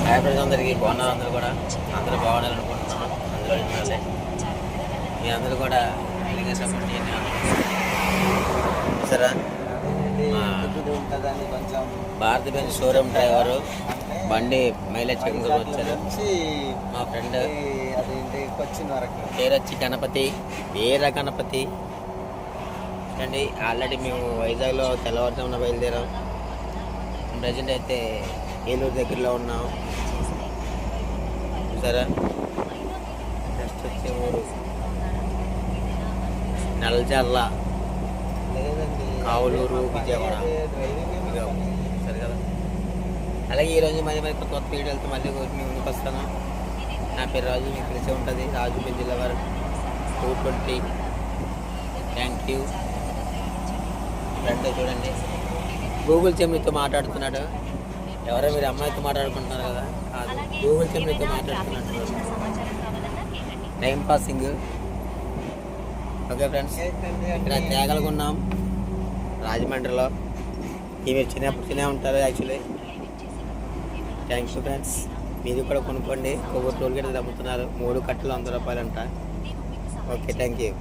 Hi friends, అందరికీ బాగున్నారు. అందరూ కూడా అందరూ బాగున్నారు అనుకుంటున్నాను. అందులో ఉండాలి. మీ అందరూ కూడా ఇలాగే సపోర్ట్ చేయండి. సరే, భారత్ బెంజ్ షోరూమ్ డ్రైవరు బండి మైలేజ్ చెకింగ్ వచ్చారు. మా ఫ్రెండ్ పేరు వచ్చి గణపతి, వీర గణపతి అండి. ఆల్రెడీ మేము వైజాగ్లో తెల్లవారుజామున బయలుదేరాం. ప్రజెంట్ అయితే ఏలూరు దగ్గరలో ఉన్నాం. చూసారా, నెక్స్ట్ వచ్చే ఊరు నల్జర్ల, కావులూరు, విజయవాడ. సరే కదా. అలాగే ఈరోజు మరి కొత్త వీడియోలతో మళ్ళీ మీ ముందుకు వస్తాను. నా పేరు రాజు, మీకు తెలిసే ఉంటుంది. Raju Benz lover 220. Thank you. Friend చూడండి, గూగుల్ చెమ్మితో మాట్లాడుతున్నాడు. ఎవరో మీరు అమ్మాయితో మాట్లాడుకుంటున్నారు కదా, కాదు, గూగుల్ చెమ్మితో మాట్లాడుతున్నట్టు. Time passing. ఓకే ఫ్రెండ్స్, ఇక్కడ తేగలుగున్నాం రాజమండ్రిలో. ఇవి చిన్నప్పుడు ఉంటారు యాక్చువల్లీ. Thanks friends. మీరు కూడా కొనుక్కోండి. కొవ్వూరు టోల్ గేట్ అమ్ముతున్నారు. 3 కట్టలు 100 రూపాయలు అంట. Okay, thank you.